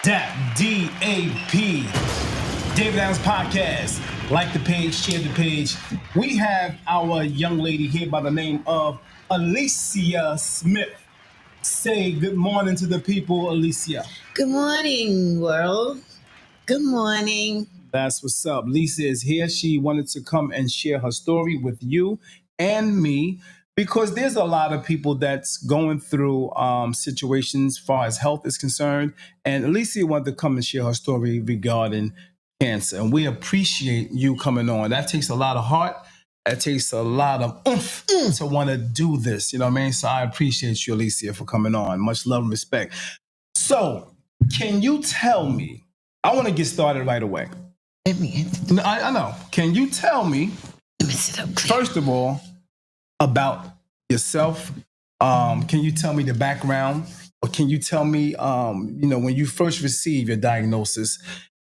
DAP D.A.P. David Adams Podcast. Like the page, share the page. We have our young lady here by the name of Alicia Smith. Say good morning to the people, Alicia. Good morning, world. Good morning. That's what's up. Lisa is here. She wanted to come and share her story with you and me because there's a lot of people that's going through situations as far as health is concerned. And Alicia wanted to come and share her story regarding cancer. And we appreciate you coming on. That takes a lot of heart. That takes a lot of oomph to want to do this. You know what I mean? So I appreciate you, Alicia, for coming on. Much love and respect. So can you tell me, I want to get started right away. I know. Can you tell me, first of all, about yourself? Can you tell me the background? Or can you tell me, when you first received your diagnosis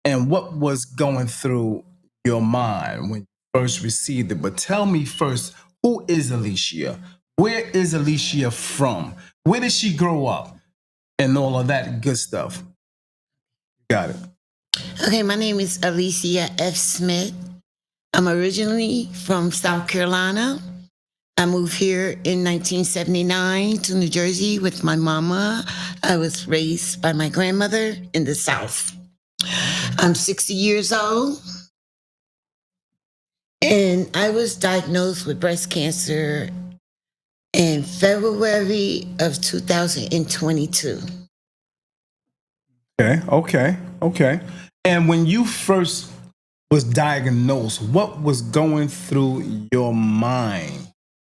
and what was going through your mind when you first received it? But tell me first, who is Alicia? Where is Alicia from? Where did she grow up? And all of that good stuff. Got it. Okay, my name is Alicia F. Smith. I'm originally from South Carolina. I moved here in 1979 to New Jersey with my mama. I was raised by my grandmother in the South. I'm 60 years old. And I was diagnosed with breast cancer in February of 2022. Okay. And when you first was diagnosed, what was going through your mind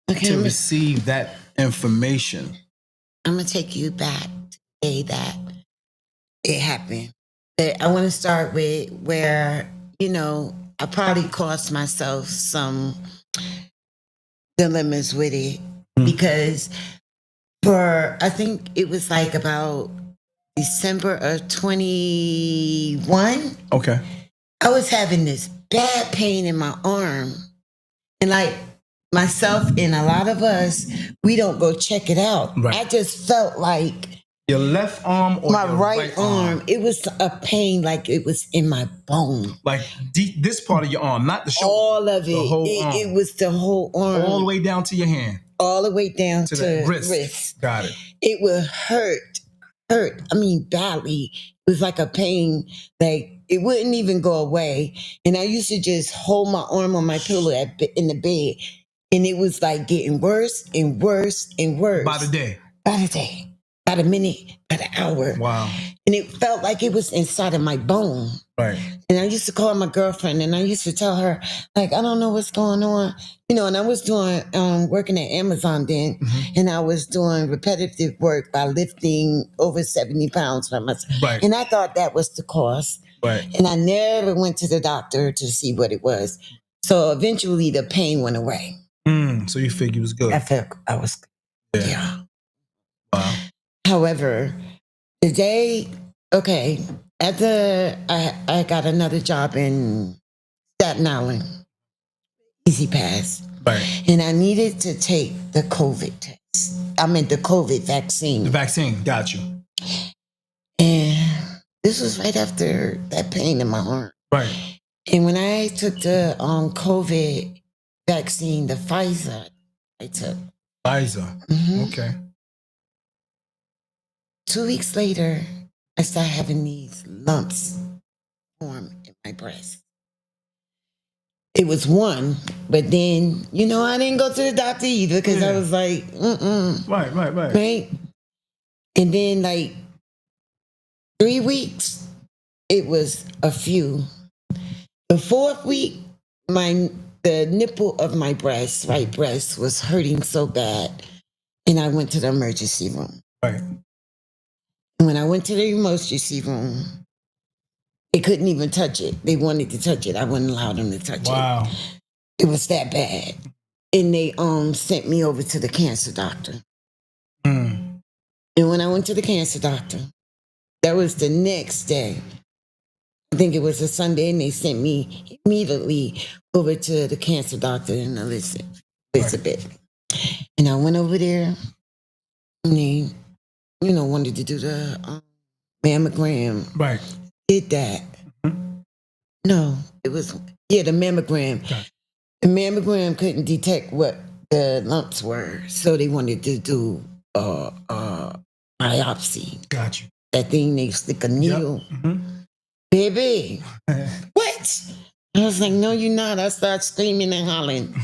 to receive that information? I'm going to take you back to the day that it happened. But I want to start with where, I probably caused myself some dilemmas with it because I think it was like about December of 21. Okay. I was having this bad pain in my arm. And like myself and a lot of us, we don't go check it out. Right. I just felt like your left arm or my your right arm, it was a pain like it was in my bone. Like this part of your arm, not the shoulder. All of it. The whole arm. It was the whole arm. All the way down to your hand. All the way down to the wrist. Got it. It would hurt. I mean, badly. It was like a pain, like it wouldn't even go away. And I used to just hold my arm on my pillow in the bed. And it was like getting worse and worse and worse. By the day. By the minute, by the hour. Wow. And it felt like it was inside of my bone. Right. And I used to call my girlfriend and I used to tell her, like, I don't know what's going on. And I was doing, working at Amazon then, and I was doing repetitive work by lifting over 70 pounds by myself. Right. And I thought that was the cause. Right. And I never went to the doctor to see what it was. So eventually the pain went away. So you figured it was good. I felt I was good. Yeah. Wow. However, after I got another job in Staten Island, Easy Pass. Right. And I needed to take the COVID test. The COVID vaccine. The vaccine, got you. And this was right after that pain in my arm. Right. And when I took the COVID vaccine, the Pfizer, I took. Pfizer. Okay. 2 weeks later, I started having these lumps form in my breast. It was one, but then, I didn't go to the doctor either because I was like, Right? And then like 3 weeks, it was a few. The fourth week, the nipple of my right breast was hurting so bad. And I went to the emergency room. Right. And when I went to the emergency room, they couldn't even touch it. They wanted to touch it. I wouldn't allow them to touch it. Wow. It was that bad. And they sent me over to the cancer doctor. And when I went to the cancer doctor, that was the next day. I think it was a Sunday, and they sent me immediately over to the cancer doctor in Elizabeth. Right. And I went over there, and they, wanted to do the mammogram. Right. Did that. Mm-hmm. No, it was, the mammogram. Gotcha. The mammogram couldn't detect what the lumps were, so they wanted to do biopsy. Got you. That thing they stick a needle. Yep. Mm-hmm. Baby, what? I was like, no, you're not. I started screaming and hollering.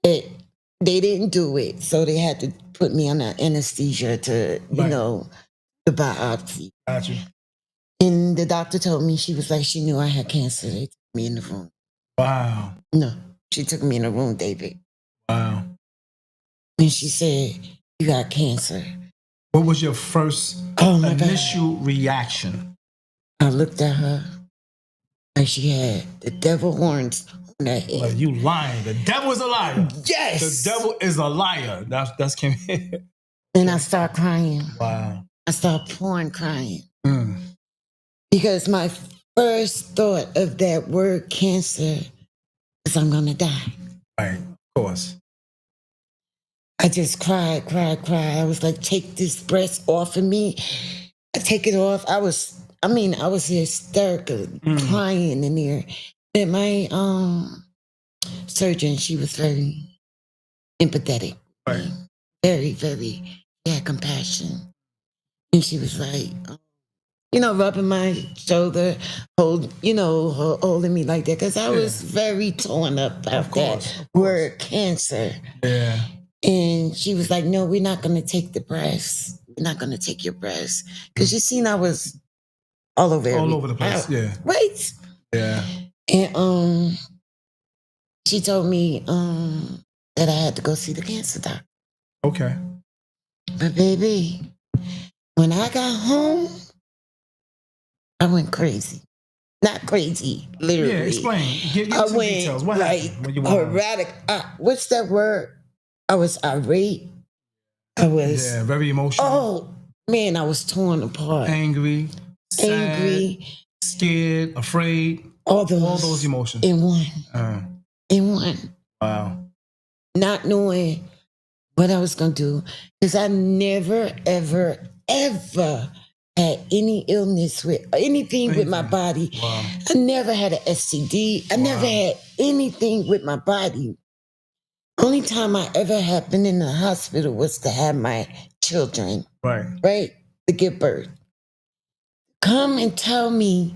They didn't do it, so they had to put me on an anesthesia to, Right. the biopsy. Got you. And the doctor told me, she was like, she knew I had cancer. They took me in the room. Wow. No, she took me in the room, David. Wow. And she said, you got cancer. What was your first initial reaction? I looked at her like she had the devil horns on her head. Like, you lying. The devil is a liar. Yes. The devil is a liar. That's came. And I started crying. Wow. I started pouring crying. Mm. Because my first thought of that word cancer is I'm going to die. Right. Of course. I just cried. I was like, take this breast off of me. I take it off. I was hysterical, crying in there. And my surgeon, she was very empathetic. Right. Very, very, she had compassion. And she was like, rubbing my shoulder, holding me like that. Because I was very torn up about that word cancer. Yeah. And she was like, no, we're not going to take the breast. We're not going to take your breast. Because you seen I was all over the place. Yeah. Right? Yeah. And she told me that I had to go see the cancer doctor. Okay. But baby, when I got home, I went crazy. Not crazy, literally. Yeah, explain. Give me some details. What happened when you went erratic. What's that word? I was irate. I was very emotional. Oh man, I was torn apart. Angry, sad, scared, afraid. All those emotions in one. Wow. Not knowing what I was gonna do, because I never, ever, ever had any illness with anything with my body. Wow. I never had an STD. I never had anything with my body. Only time I ever had been in the hospital was to have my children. Right? To give birth. Come and tell me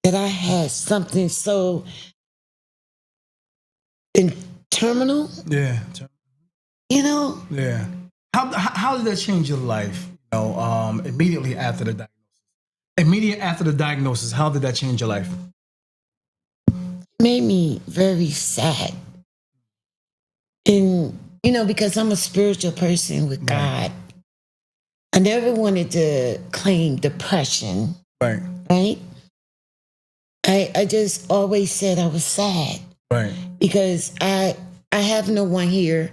that I had something so terminal. Yeah. Yeah. How did that change your life? Immediately after the diagnosis. How did that change your life? Made me very sad. And, because I'm a spiritual person with God, I never wanted to claim depression. Right? I just always said I was sad. Right. Because I have no one here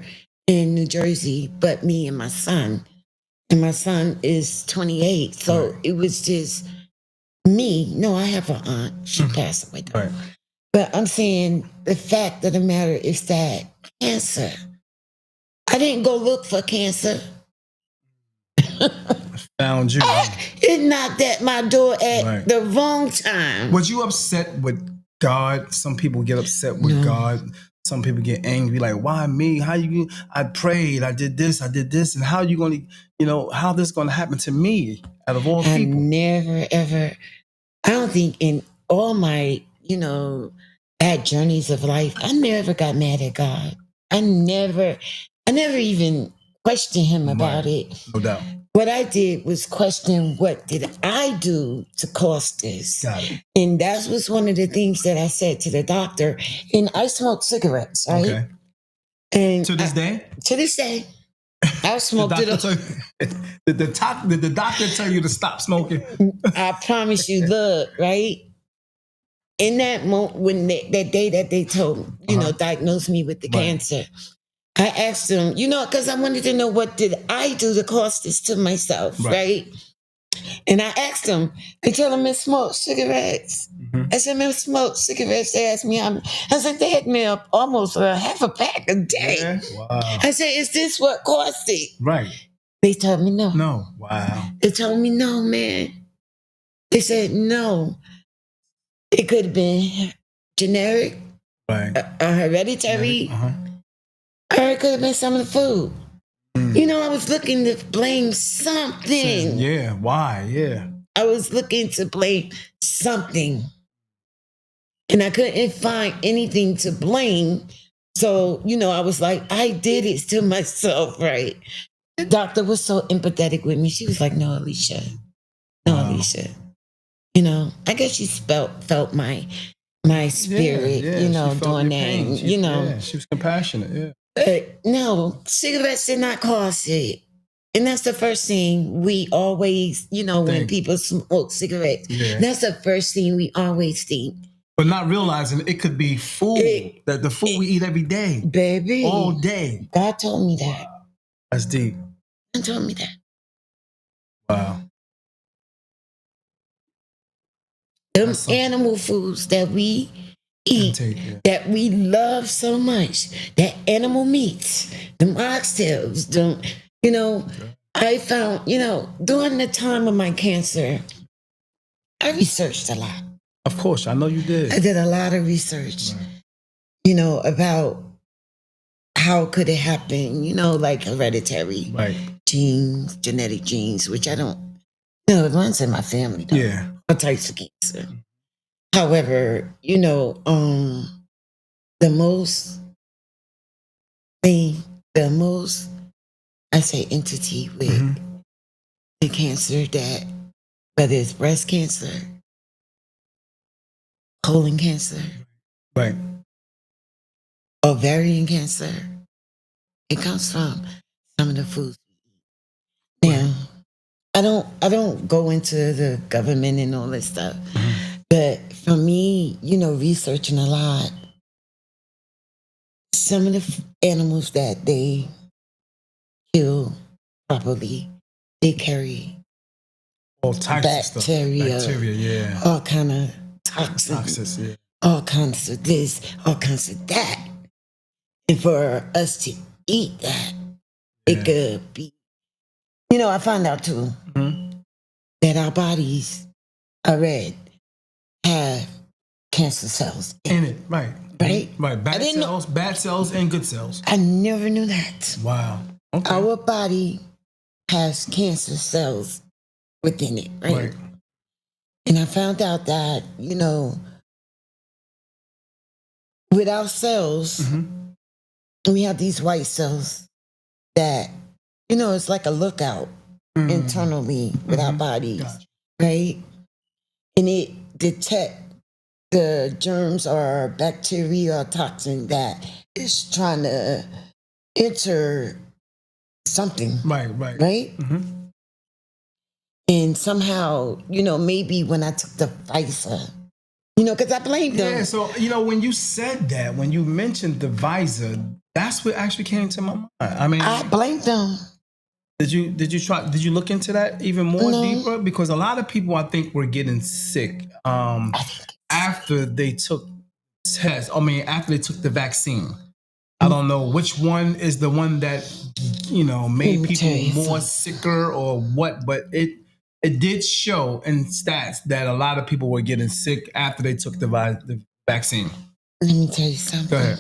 in New Jersey but me and my son. And my son is 28. So it was just me. No, I have an aunt. She passed away though. Right. But I'm saying the fact of the matter is that cancer. I didn't go look for cancer. Found you. It knocked at my door at the wrong time. Was you upset with God? Some people get upset with God. Some people get angry, like, why me? How you? I prayed, I did this, and how you going to, how this going to happen to me out of all people? I never, ever, I don't think in all my, bad journeys of life, I never got mad at God. I never even questioned him about it. No doubt. What I did was question, what did I do to cause this? Got it. And that was one of the things that I said to the doctor. And I smoke cigarettes, right? Okay. And to this day? To this day. I smoked it. Did the doctor tell you to stop smoking? I promise you, look, right? In that moment, when that day that they told, diagnosed me with the cancer, I asked them, because I wanted to know what did I do to cause this to myself, right? And I asked them, they told them to smoke cigarettes. Mm-hmm. I said, man, smoke cigarettes. They asked me, I said, they had me up almost half a pack a day. Yeah. Wow. I said, is this what caused it? Right. They told me no. No. Wow. They told me no, man. They said no. It could have been generic, Right. hereditary, Uh-huh. or it could have been some of the food. Mm. You know, I was looking to blame something. Yeah. Why? Yeah. I was looking to blame something. And I couldn't find anything to blame. So, you know, I was like, I did it to myself, right? The doctor was so empathetic with me. She was like, no, Alicia. No, Wow. Alicia. You know, I guess she felt my spirit, Yeah, you she know, felt doing your that. pain. You know. Yeah, she was compassionate. Yeah. No, cigarettes did not cause it. And that's the first thing we always, you know, when people smoke cigarettes, that's the first thing we always think. But not realizing it could be food, that the food we eat every day. Baby. All day. God told me that. Wow. That's deep. God told me that. Wow. Them animal foods that we eat, that we love so much, that animal meats, them oxtails, them, you know, I found, you know, during the time of my cancer, I researched a lot. Of course, I know you did. I did a lot of research, you know, about how could it happen, you know, like hereditary genes, genetic genes, which I don't, you know, it runs in my family. Though, all types of cancer. However, you know, the most I say entity with the cancer that, whether it's breast cancer, colon cancer, ovarian cancer, it comes from some of the foods we eat. Now, I don't go into the government and all that stuff, but for me, you know, researching a lot, some of the animals that they kill properly, they carry all types of stuff. Bacteria, all kind of toxins, all kinds of this, all kinds of that. And for us to eat that, it could be, you know, I found out too that our bodies are red, have cancer cells in it. Right. Bad cells and good cells. I never knew that. Wow. Okay. Our body has cancer cells within it, right? And I found out that, you know, with our cells, we have these white cells that, you know, it's like a lookout internally with our bodies, right? And it detects the germs or bacteria or toxin that is trying to enter something. Right? And somehow, you know, maybe when I took the Pfizer, you know, because I blamed them. Yeah, so, you know, when you said that, when you mentioned the Pfizer, that's what actually came to my mind. I mean, I blamed them. Did you look into that even more deeper? Because a lot of people, I think, were getting sick after they took tests. I mean, after they took the vaccine. I don't know which one is the one that, you know, made people more sicker or what, but it did show in stats that a lot of people were getting sick after they took the vaccine. Let me tell you something. Go ahead.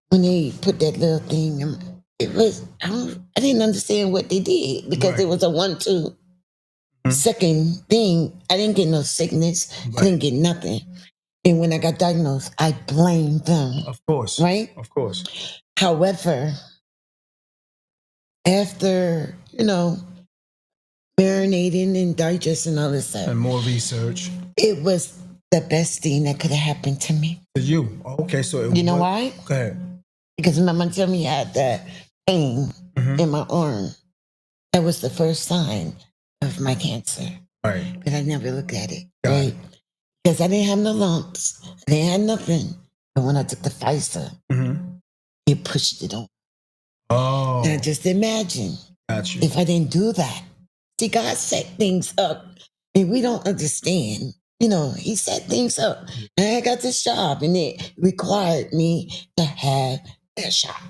When they put that little thing in, it was, I didn't understand what they did because it was a 1-2 second thing. I didn't get no sickness. I didn't get nothing. And when I got diagnosed, I blamed them. Of course. Right? Of course. However, after, you know, marinating and digesting all this stuff. And more research. It was the best thing that could have happened to me. To you? Okay, so you know why? Go ahead. Because my mom told me I had that pain in my arm. That was the first sign of my cancer. Right. But I never looked at it. Right? Because I didn't have no lumps. I didn't have nothing. And when I took the Pfizer, it pushed it on. Oh. And I just imagine if I didn't do that. See, God set things up and we don't understand. You know, he set things up. And I got this job and it required me to have that shot.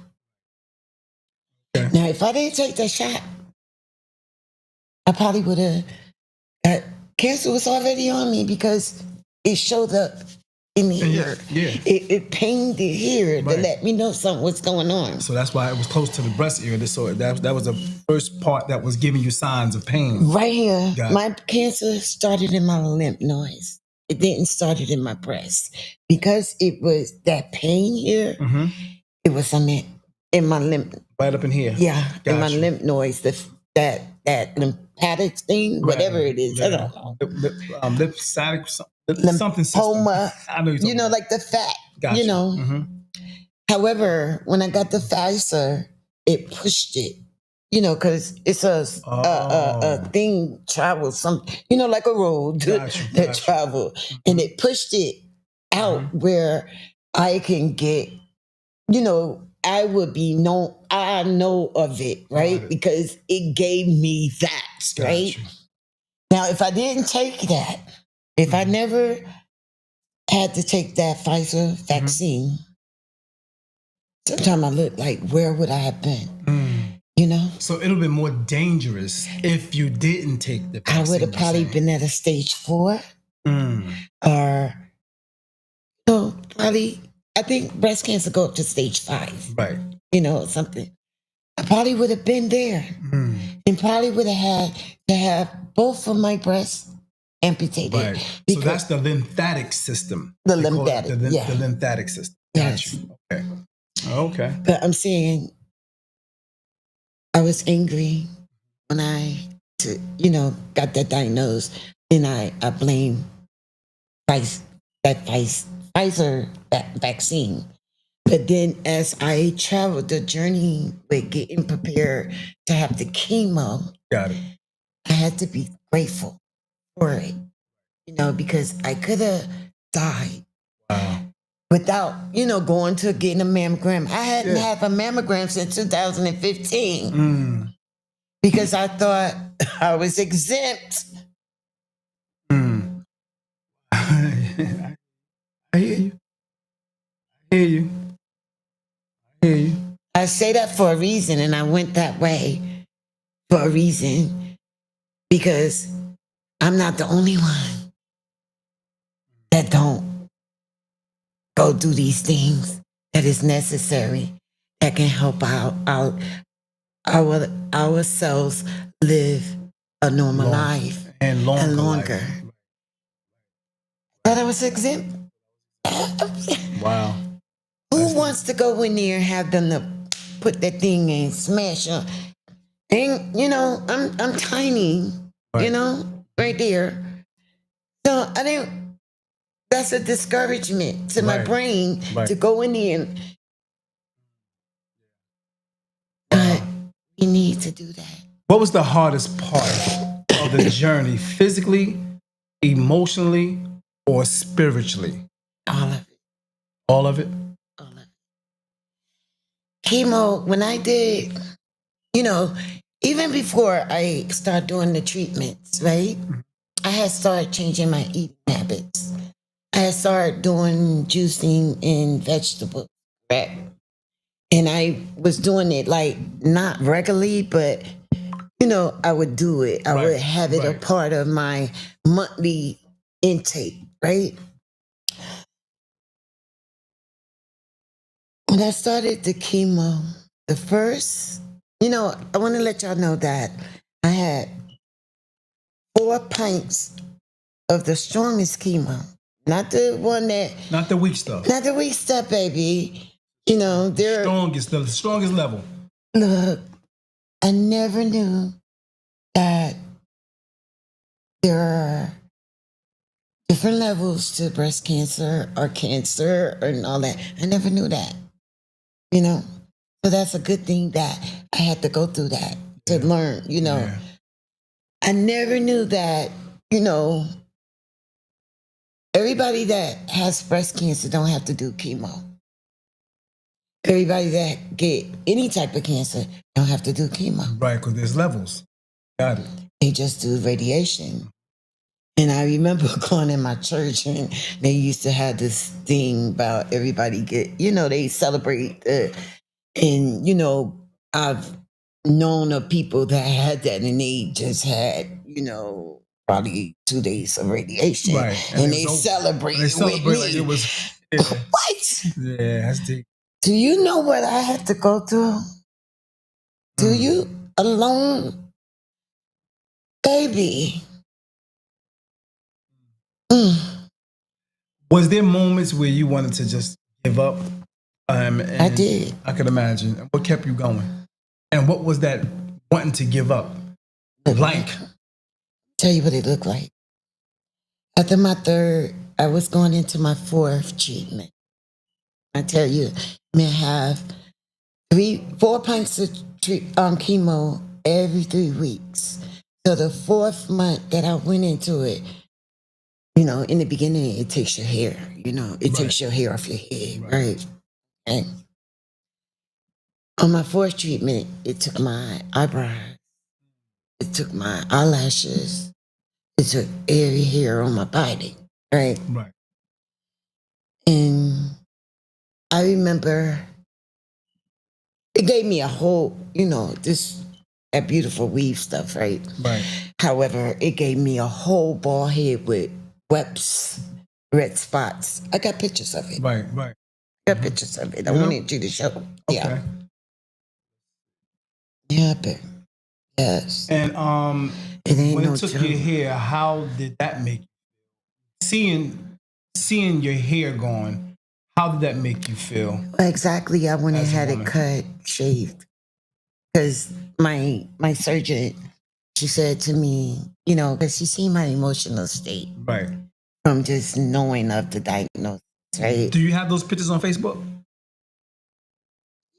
Okay. Now, if I didn't take that shot, I probably would have cancer was already on me because it showed up in the ear. Yeah. It pained the ear to Right. let me know something was going on. So that's why it was close to the breast area. So that was the first part that was giving you signs of pain. Right here, Got it. my cancer started in my lymph nodes. It didn't start in my breast because it was that pain here. Mm-hmm. It was in my lymph. Right up in here. Yeah, in my Gotcha. lymph nodes. That lymphatic thing, whatever it is. I don't know. Lymphatic something Lymphoma. system. I know you're talking about. Like the fat. Gotcha. Mm-hmm. However, when I got the Pfizer, it pushed it. Because it's a thing travels like a road that travel, and it pushed it out where I can get, I would be known. I know of it, right? Because it gave me that, right? Now, if I didn't take that, if I never had to take that Pfizer vaccine, sometimes I look like, where would I have been? So it would have been more dangerous if you didn't take the vaccine. I would have probably been at a stage 4. Or, probably, I think breast cancer go up to stage 5. Right. Something. I probably would have been there. And probably would have had to have both of my breasts amputated. Right. So that's the lymphatic system. The lymphatic, the lymphatic system. Yes. Okay. But I'm saying I was angry when I, got that diagnosed, and I blame Pfizer vaccine. But then as I traveled the journey with getting prepared to have the chemo, got it. I had to be grateful for it, because I could have died. Wow. Without, going to getting a mammogram. I hadn't had a mammogram since 2015 because I thought I was exempt. I hear you. I say that for a reason, and I went that way for a reason because I'm not the only one that don't go do these things that is necessary that can help our cells live a normal life and longer. But I was exempt. Wow. Who wants to go in there and have them to put that thing and smash them? And I'm tiny, right there. So I didn't. That's a discouragement to my brain to go in there and. We need to do that. What was the hardest part of the journey, physically, emotionally, or spiritually? All of it. All of it? All of it. Chemo, when I did, even before I started doing the treatments, right? I had started changing my eating habits. I had started doing juicing and vegetables, right? And I was doing it like not regularly, but I would do it. I would have it a part of my monthly intake, right? When I started the chemo, the first, I want to let y'all know that I had 4 pints of the strongest chemo. Not the one that... Not the weak stuff. Not the weak stuff, baby. They're... The strongest level. Look, I never knew that there are different levels to breast cancer or cancer and all that. I never knew that, So that's a good thing that I had to go through that to learn, I never knew that, everybody that has breast cancer don't have to do chemo. Everybody that get any type of cancer don't have to do chemo. Right, because there's levels. Got it. They just do radiation. And I remember going in my church and they used to have this thing about everybody they celebrate. And, I've known of people that had that and they just had, probably 2 days of radiation. Right. And they celebrated with me. like it was. Yeah. What? Yeah, that's deep. Do you know what I had to go through? Do you? Alone? Baby. Was there moments where you wanted to just give up? And I did. I could imagine. What kept you going? And what was that wanting to give up like? Tell you what it looked like. After my third, I was going into my fourth treatment. I tell you, I have 4 pints of chemo every 3 weeks. So the fourth month that I went into it, in the beginning, it takes your hair, it takes your hair off your head, right? And on my fourth treatment, it took my eyebrows, it took my eyelashes, it took every hair on my body, right? Right. And I remember it gave me a whole, that beautiful weave stuff, right? Right. However, it gave me a whole bald head with webs, red spots. I got pictures of it. Right. I got pictures of it. I wanted you to show. Okay. Yeah, but yes. And when it took your hair, how did that make you? Seeing your hair gone, how did that make you feel? Exactly. I went and had it cut, shaved. Because my surgeon, she said to me, because she seen my emotional state. Right. From just knowing of the diagnosis, right? Do you have those pictures on Facebook?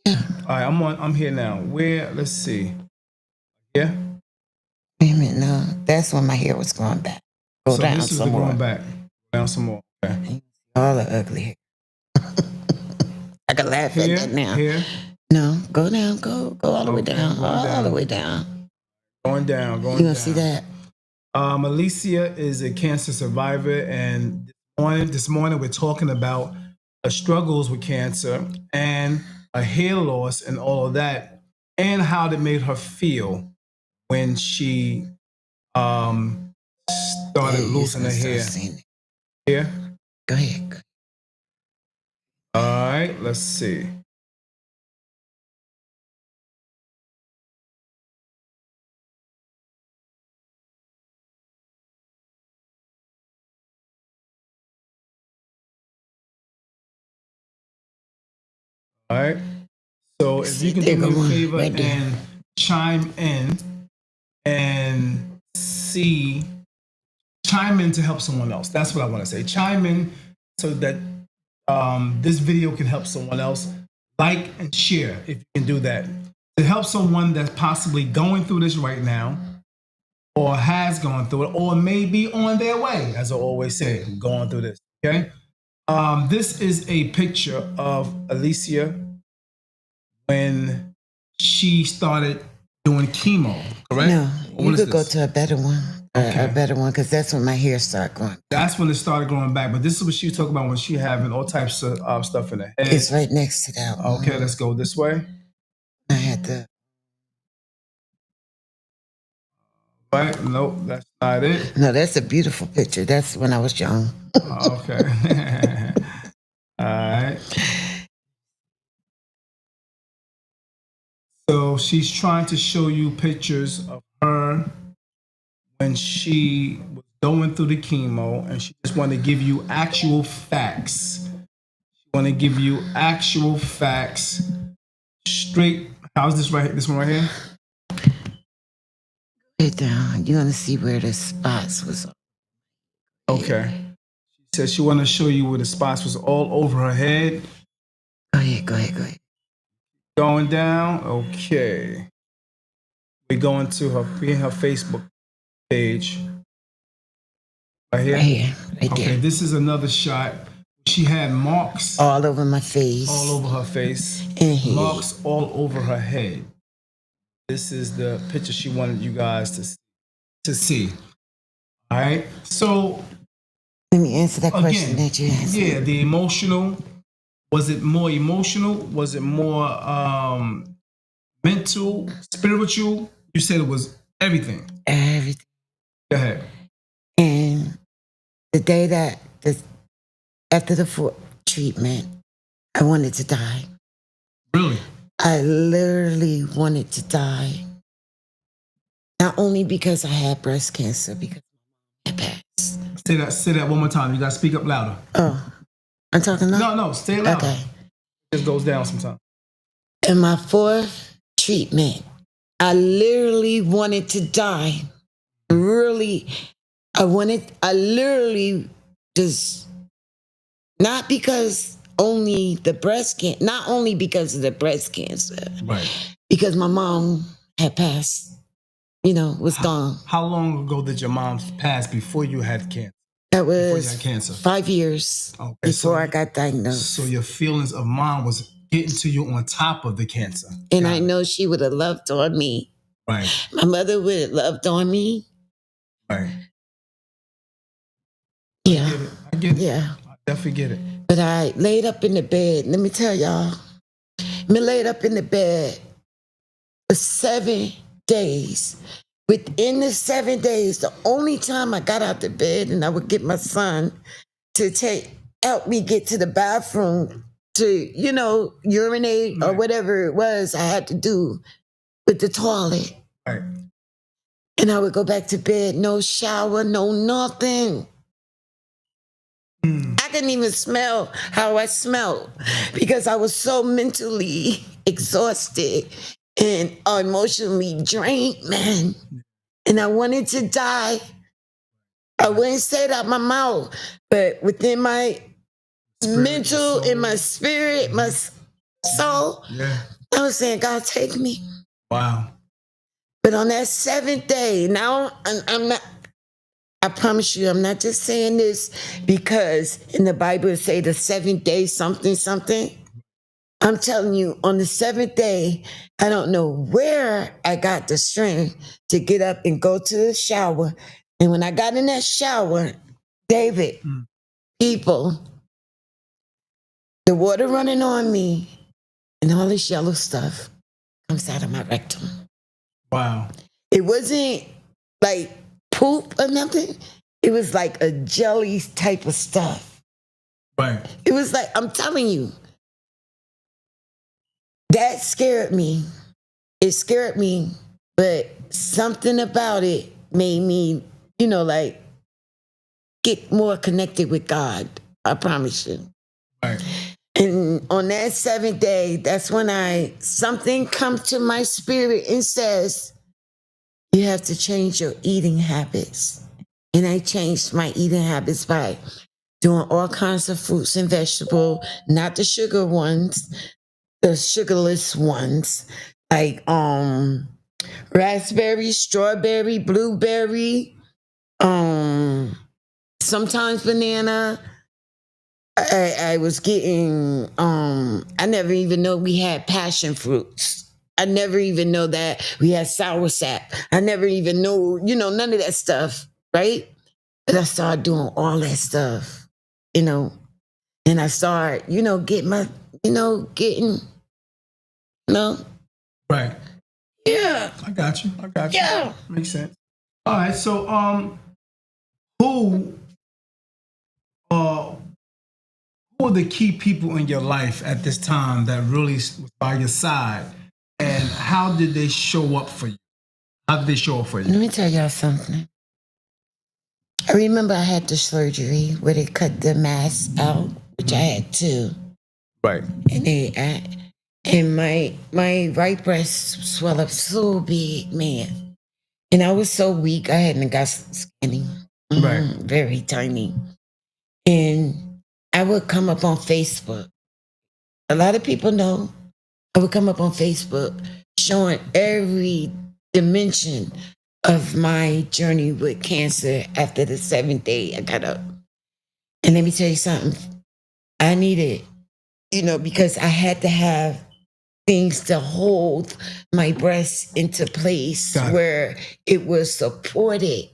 Yeah. All right, I'm here now. Where? Let's see. Yeah. Wait a minute, no. That's when my hair was growing back. Go so down this is some more. Going back. Down some more. Okay. All the ugly hair. I can laugh at that now. Here. No, go down. Go all the way down. All the way down. Going down. You gonna see that? Alicia is a cancer survivor, and this morning we're talking about her struggles with cancer and her hair loss and all of that, and how it made her feel when she started losing her hair. Here? Go ahead. All right, let's see. All right. So if you can do me a favor and chime in and chime in to help someone else. That's what I want to say. Chime in so that this video can help someone else. Like and share if you can do that. To help someone that's possibly going through this right now, or has gone through it, or may be on their way, as I always say, going through this. Okay. This is a picture of Alicia when she started doing chemo, correct? No, you could go to a better one. Okay. A better one, because that's when my hair started growing. That's when it started growing back. But this is what she was talking about when she having all types of stuff in her head. It's right next to that one. Okay, let's go this way. I had to. Right? Nope, that's not it. No, that's a beautiful picture. That's when I was young. Okay. All right. So she's trying to show you pictures of her when she was going through the chemo, and she just want to give you actual facts. She want to give you actual facts straight. How's this right? This one right here? Get down. You're gonna see where the spots was. Okay. She said she want to show you where the spots was all over her head. Go ahead. Going down. Okay. We're going to her Facebook page. Right here? Right okay, there. This is another shot. She had marks all over my face. All over her face. And marks all over her head. This is the picture she wanted you guys to see. All right. So let me answer that question that you asked. Yeah, the emotional. Was it more emotional? Was it more mental, spiritual. You said it was everything. Everything. Go ahead. And the day after the fourth treatment, I wanted to die. Really? I literally wanted to die. Not only because I had breast cancer, because I passed. Say that one more time. You gotta speak up louder. Oh, I'm talking loud? No, stay loud. Okay. It just goes down sometimes. In my fourth treatment, I literally wanted to die. Really, I literally just, not because only the breast cancer, not only because of the breast cancer, right? Because my mom had passed, was gone. How long ago did your mom pass before you had cancer? That was cancer. 5 years before I got diagnosed. So your feelings of mom was getting to you on top of the cancer. And I know she would have loved on me. Right. My mother would have loved on me. Right. Yeah. I get it. Yeah. I definitely get it. But I laid up in the bed. Let me tell y'all. I laid up in the bed for 7 days. Within the 7 days, the only time I got out the bed and I would get my son to help me get to the bathroom to, urinate or whatever it was I had to do with the toilet. Right. And I would go back to bed, no shower, no nothing. I couldn't even smell how I smelled because I was so mentally exhausted and emotionally drained, man. And I wanted to die. I wouldn't say it out my mouth, but within my mental and my spirit, my soul, I was saying, God, take me. Wow. But on that 7th day, now I'm not, I promise you, I'm not just saying this because in the Bible it say the 7th day something. I'm telling you, on the 7th day, I don't know where I got the strength to get up and go to the shower. And when I got in that shower, David, people, the water running on me and all this yellow stuff comes out of my rectum. Wow. It wasn't like poop or nothing. It was like a jelly type of stuff. Right. It was like, I'm telling you, that scared me. It scared me, but something about it made me, get more connected with God. I promise you. Right. And on that 7th day, that's when something comes to my spirit and says, you have to change your eating habits. And I changed my eating habits by doing all kinds of fruits and vegetables, not the sugar ones, the sugarless ones, like raspberry, strawberry, blueberry, sometimes banana. I was getting, I never even know we had passion fruits. I never even know that we had sour sap. I never even know, none of that stuff, right? And I started doing all that stuff, and I started, getting my, Right. Yeah. I got you. Yeah. Makes sense. All right. So, who are the key people in your life at this time that really was by your side, and how did they show up for you? How did they show up for you? Let me tell y'all something. I remember I had the surgery where they cut the mass out, which I had too. Right. And my right breast swelled up so big, man. And I was so weak, I hadn't got skinny. Right. Very tiny. And I would come up on Facebook. A lot of people know I would come up on Facebook showing every dimension of my journey with cancer after the 7th day I got up. And let me tell you something. I needed, because I had to have things to hold my breast into place where it was supported.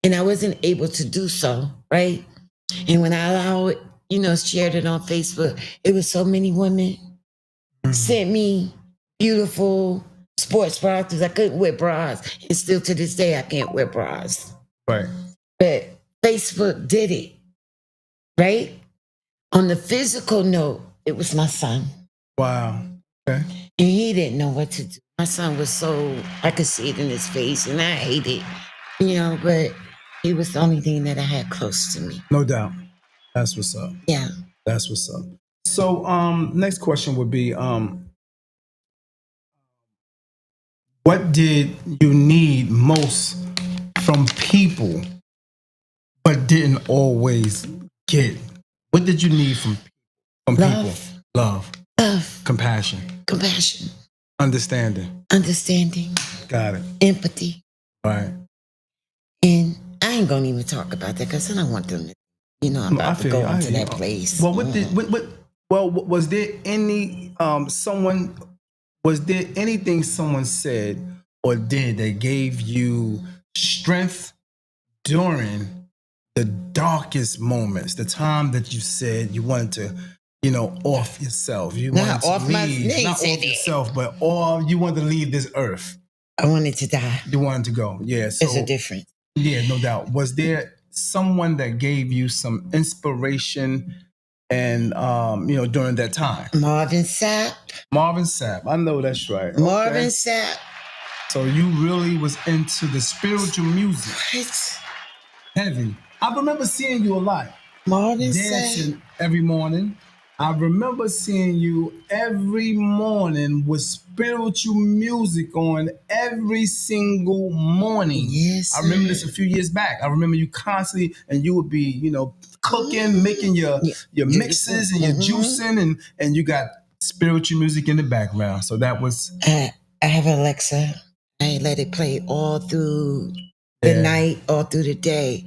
And I wasn't able to do so, right? And when I allowed it, shared it on Facebook, it was so many women sent me beautiful sports bras because I couldn't wear bras. And still to this day, I can't wear bras. Right. But Facebook did it, right? On the physical note, it was my son. Wow. Okay. And he didn't know what to do. My son was so, I could see it in his face, and I hate it, but he was the only thing that I had close to me. No doubt. That's what's up. Yeah. That's what's up. So, next question would be, what did you need most from people, but didn't always get? What did you need from people? Love. Compassion. Understanding. Got it. Empathy. Right. And I ain't gonna even talk about that because I don't want them to, about to go into that place. Well, was there any was there anything someone said or did that gave you strength during the darkest moments, the time that you said you wanted to, off yourself? You wanted to leave, not off yourself, but you wanted to leave this earth. I wanted to die. You wanted to go. Yeah. So, there's a difference. Yeah, no doubt. Was there someone that gave you some inspiration and during that time? Marvin Sapp. I know that's right. Marvin Sapp. So you really was into the spiritual music. What? Heavy. I remember seeing you a lot. Marvin dancing Sapp. every morning. I remember seeing you every morning with spiritual music on every single morning. Yes, sir. I remember this a few years back. I remember you constantly, and you would be, cooking, making your mixes and your juicing, and you got spiritual music in the background. So that was... I have Alexa. I let it play all through the night, all through the day.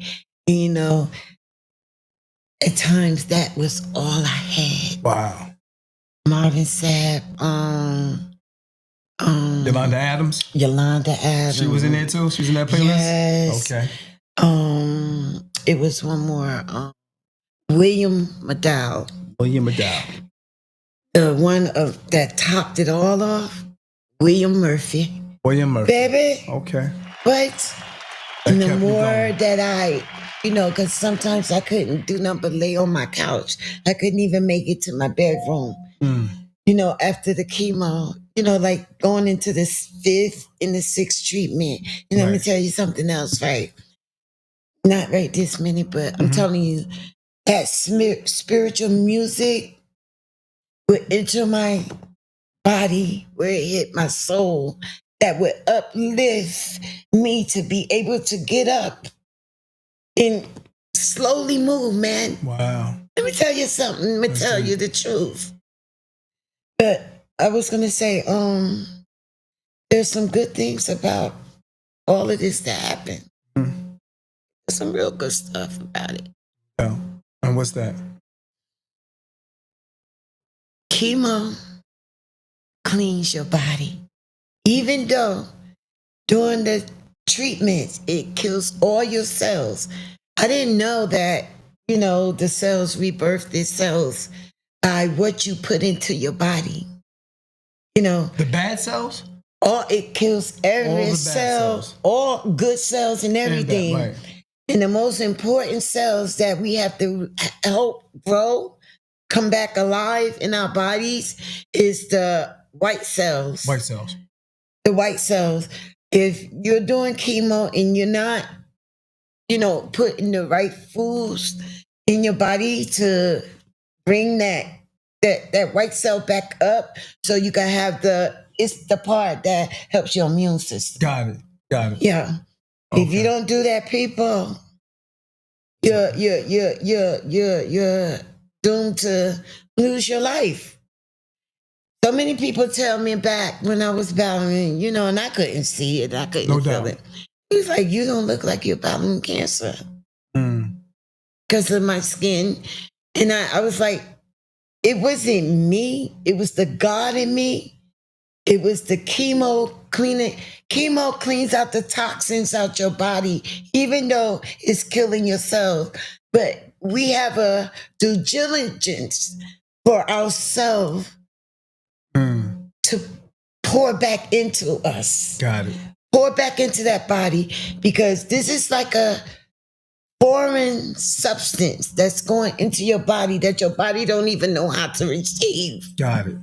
At times, that was all I had. Wow. Marvin Sapp. Yolanda Adams. She was in there too? She was in that playlist? Yes. Okay. It was one more. William McDowell. The one that topped it all off. William Murphy. Baby. Okay. But the more that I... because sometimes I couldn't do nothing but lay on my couch. I couldn't even make it to my bedroom. After the chemo, like going into the 5th and the 6th treatment. And let me tell you something else, right? Not right this minute, but I'm telling you, that spiritual music would enter my body, where it hit my soul, that would uplift me to be able to get up and slowly move, man. Wow. Let me tell you something. Let me tell you the truth. But I was going to say, there's some good things about all of this that happened. There's some real good stuff about it. Yeah. And what's that? Chemo cleans your body. Even though during the treatments, it kills all your cells. I didn't know that, the cells rebirth their cells by what you put into your body. The bad cells? It kills every cell, all good cells and everything. Right. And the most important cells that we have to help grow, come back alive in our bodies is the white cells. The white cells. If you're doing chemo and you're not, putting the right foods in your body to bring that white cell back up, so you can have it's the part that helps your immune system. Got it. Yeah. Okay. If you don't do that, people, you're doomed to lose your life. So many people tell me back when I was battling, and I couldn't see it. I couldn't feel it. He's like, you don't look like you're battling cancer. Because of my skin. And I was like, it wasn't me. It was the God in me. It was the chemo cleaning. Chemo cleans out the toxins out your body, even though it's killing your cells. But we have a due diligence for ourselves to pour back into us. Got it. Pour back into that body, because this is like a foreign substance that's going into your body that your body don't even know how to receive. Got it.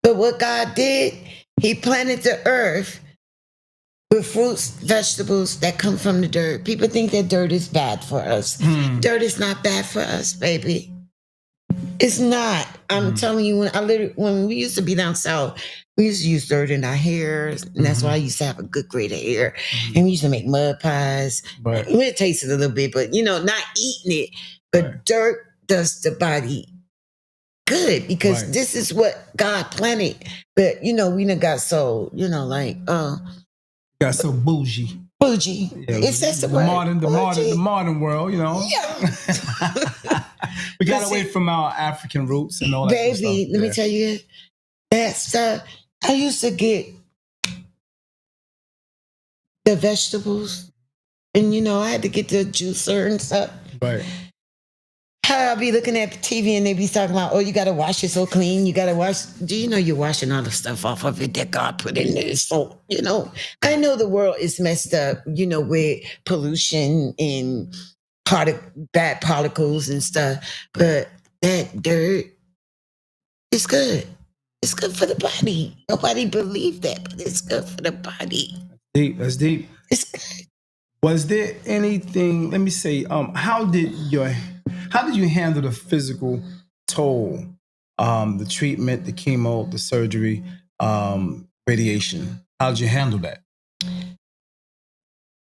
But what God did, he planted the earth with fruits, vegetables that come from the dirt. People think that dirt is bad for us. Dirt is not bad for us, baby. It's not. I'm telling you, when we used to be down south, we used to use dirt in our hair, and that's why I used to have a good grade of hair. And we used to make mud pies. Right. It tasted a little bit, but not eating it. But dirt does the body good, because this is what God planted. But we done got so got so bougie. Bougie. Yeah, It's that's the word. The modern world, Yeah. We got away from our African roots and all that. Baby, let me tell you, that's I used to get the vegetables, and I had to get the juicer and stuff. Right. I'll be looking at the TV and they be talking about, oh, you got to wash it so clean. You got to wash. Do you know you're washing all the stuff off of it that God put in there? So, I know the world is messed up, with pollution and bad particles and stuff. But that dirt is good. It's good for the body. Nobody believed that, but it's good for the body. Deep. That's deep. It's good. Was there anything, let me say, how did you handle the physical toll, the treatment, the chemo, the surgery, radiation? How did you handle that?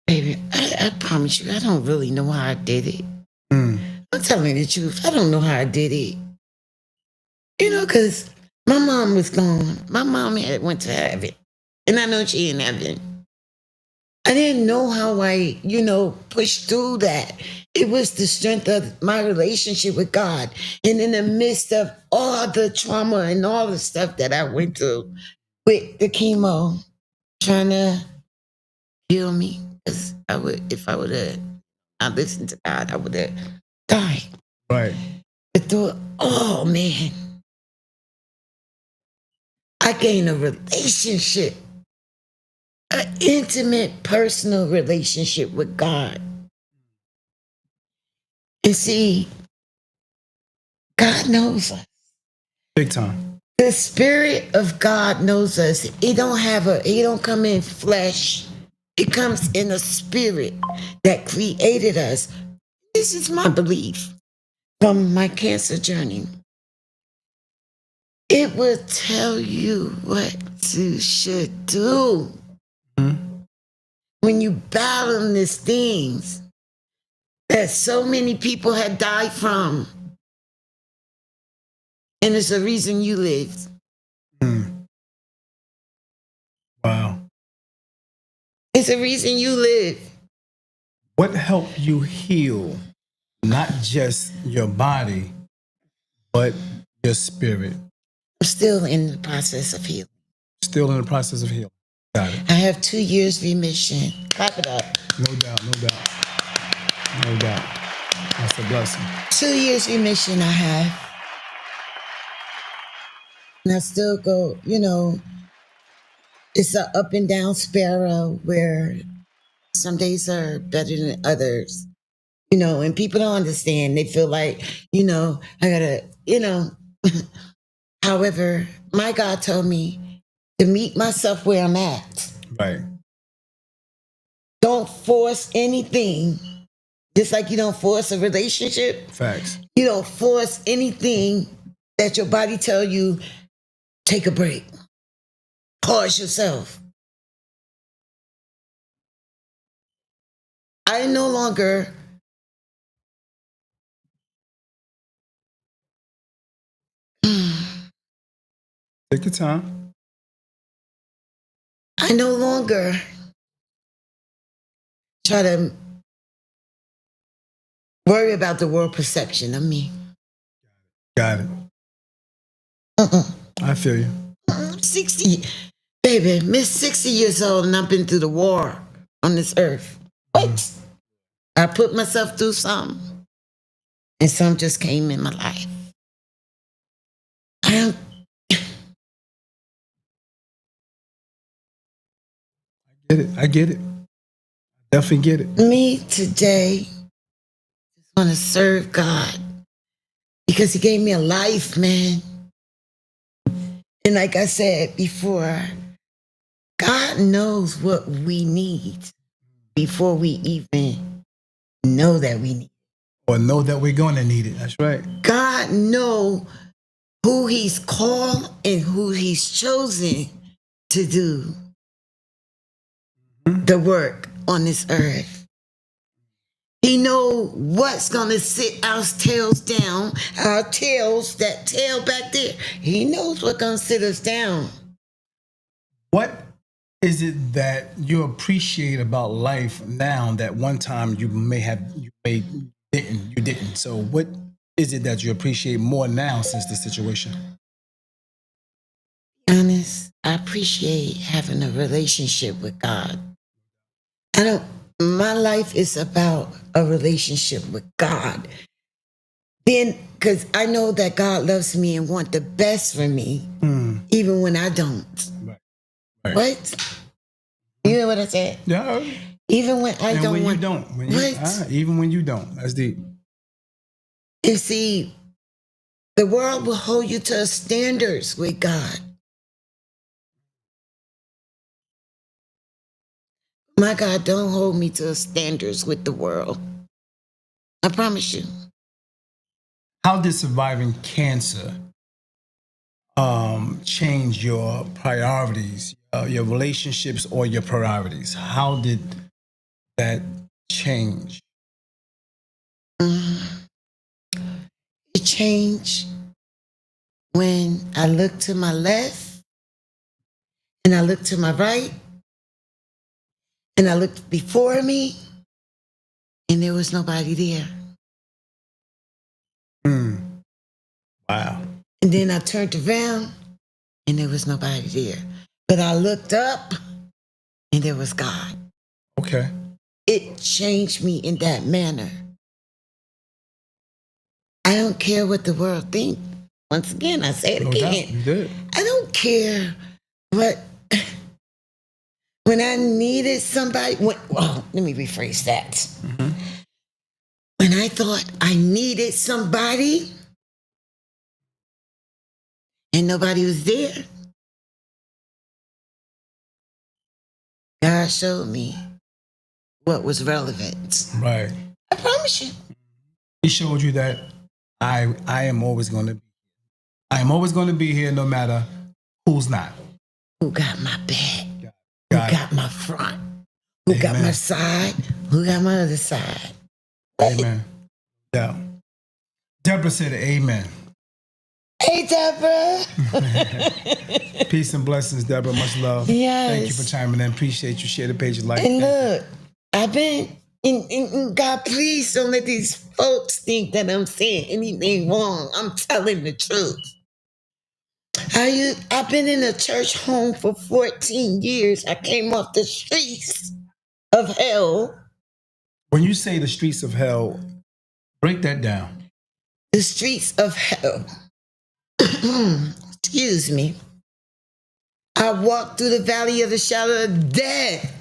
Baby, I promise you, I don't really know how I did it. I'm telling you the truth. I don't know how I did it. Because my mom was gone. My mom went to heaven. And I know she in heaven. I didn't know how I, pushed through that. It was the strength of my relationship with God. And in the midst of all the trauma and all the stuff that I went through with the chemo, trying to heal me. Because if I would have not listened to God, I would have died. Right. But oh man, I gained a relationship. An intimate, personal relationship with God. And see, God knows us. Big time. The Spirit of God knows us. He don't come in flesh. It comes in a spirit that created us. This is my belief from my cancer journey. It will tell you what you should do. When you battle these things that so many people had died from. And it's the reason you live. Wow. It's the reason you live. What helped you heal not just your body, but your spirit? I'm still in the process of healing. Still in the process of healing. Got it. I have 2 years remission. Clap it up. No doubt. That's a blessing. 2 years remission I have. And I still go, it's an up and down spiral where some days are better than others. And people don't understand. They feel like, I gotta, However, my God told me to meet myself where I'm at. Right. Don't force anything. Just like you don't force a relationship. Facts. You don't force anything that your body tell you, take a break. Pause yourself. I no longer Take your time. I no longer try to worry about the world perception of me. Got it. I feel you. 60, baby, Miss 60 years old and I've been through the war on this earth. What? I put myself through some, and some just came in my life. Get it? I get it. Definitely get it. Me today want to serve God because He gave me a life, man. And like I said before, God knows what we need before we even know that we need it. Or know that we're going to need it. That's right. God knows who He's called and who He's chosen to do the work on this earth. He know what's going to sit our tails down, our tails, that tail back there. He knows what's going to sit us down. What is it that you appreciate about life now that one time you didn't? So what is it that you appreciate more now since the situation? Honest, I appreciate having a relationship with God. My life is about a relationship with God. Then, because I know that God loves me and wants the best for me, even when I don't. Right. What? You know what I said? Yeah. Even when I don't when want. you don't. Even when you don't. That's deep. And see, the world will hold you to standards with God. My God, don't hold me to standards with the world. I promise you. How did surviving cancer change your priorities, your relationships, or your priorities? How did that change? It changed when I looked to my left and I looked to my right and I looked before me and there was nobody there. Wow. And then I turned around and there was nobody there. But I looked up and there was God. Okay. It changed me in that manner. I don't care what the world thinks. Once again, I say it No again. doubt. You did. I don't care what. When I needed somebody, let me rephrase that. Mm-hmm. When I thought I needed somebody and nobody was there, God showed me what was relevant. Right. I promise you. He showed you that I am always going to be here no matter who's not. Who got my back? Who Got got my front? Who got my side? Who got my other side? Amen. Yeah. Deborah said amen. Hey, Deborah. Peace and blessings, Deborah. Much love. Yes. Thank you for chiming in. Appreciate you. Share the page of life. And look, I've been in God, please don't let these folks think that I'm saying anything wrong. I'm telling the truth. I've been in a church home for 14 years. I came off the streets of hell. When you say the streets of hell, break that down. The streets of hell. Excuse me. I walked through the valley of the shadow of death,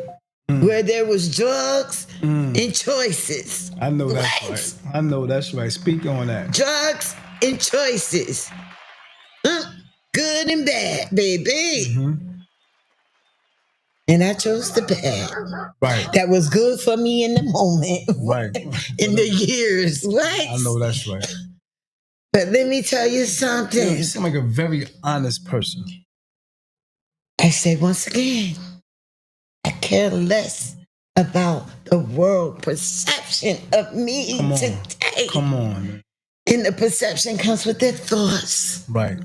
where there was drugs and choices. I know that's right. I know that's right. Speak on that. Drugs and choices. Good and bad, baby. Mm-hmm. And I chose the bad. Right. That was good for me in the moment. Right. In the years. Right. I know that's right. But let me tell you something. You seem like a very honest person. I say once again, I care less about the world perception of me today. Come on. Man. And the perception comes with their thoughts. Right.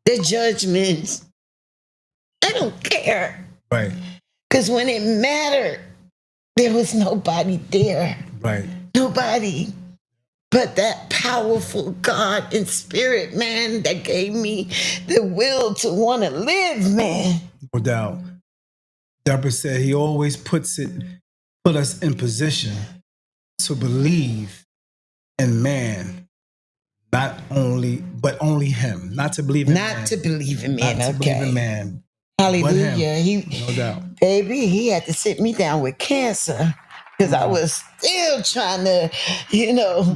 Their judgments. I don't care. Right. Because when it mattered, there was nobody there. Right. Nobody. But that powerful God and spirit, man, that gave me the will to want to live, man. No doubt. Deborah said he always put us in position to believe in man, but only him. Not to believe in man. Not to believe in man, Not to believe in man, Hallelujah. No doubt. Baby, he had to sit me down with cancer because I was still trying to,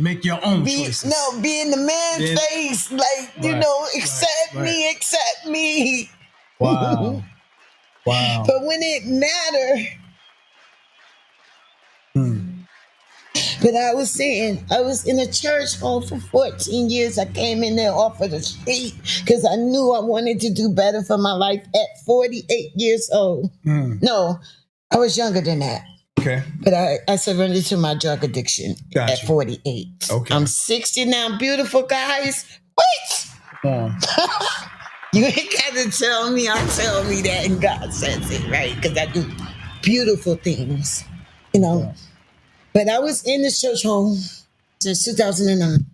Make your own choices. be in the man's face, like, accept me. Wow. Wow. But when it mattered, but I was saying, I was in a church home for 14 years. I came in there off of the street because I knew I wanted to do better for my life at 48 years old. No, I was younger than that. Okay. But I surrendered to my drug addiction at 48. Okay. I'm 60 now, beautiful guys. Wait! You ain't got to tell me, I'll tell me that, and God says it, right? Because I do beautiful things, Yeah. But I was in this church home since 2009.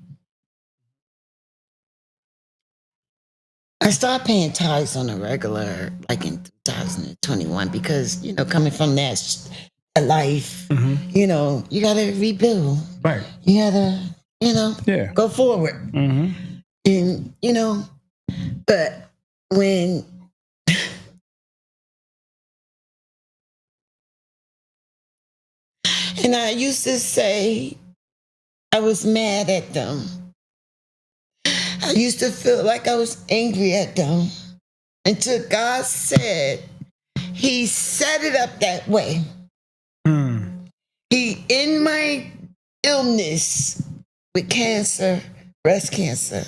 I started paying tithes on a regular, like in 2021, because, coming from that life, you got to rebuild. Right. You got to, go forward. And, but when, and I used to say I was mad at them. I used to feel like I was angry at them until God said, He set it up that way. He, in my illness with cancer, breast cancer,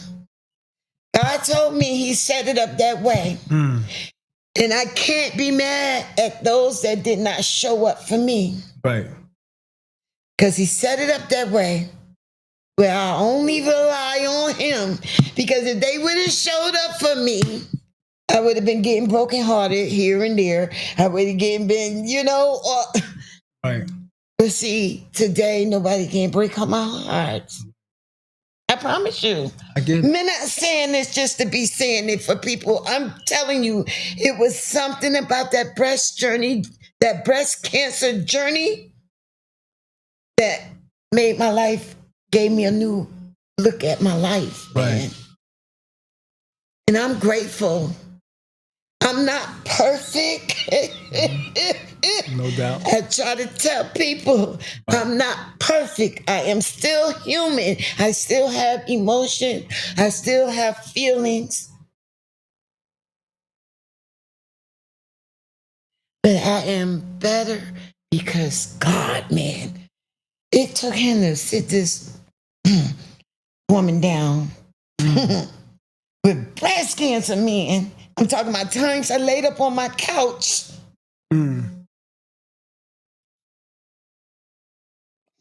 God told me He set it up that way. And I can't be mad at those that did not show up for me. Right. Because He set it up that way where I only rely on Him. Because if they would have showed up for me, I would have been getting brokenhearted here and there. I would have been, Right. But see, today nobody can break up my heart. I promise you. I get it. I'm not saying this just to be saying it for people. I'm telling you, it was something about that breast cancer journey that made my life, gave me a new look at my life, man. And I'm grateful. I'm not perfect. No doubt. I try to tell people I'm not perfect. I am still human. I still have emotion. I still have feelings. But I am better because God, man, it took Him to sit this woman down with breast cancer, man. I'm talking about times I laid up on my couch.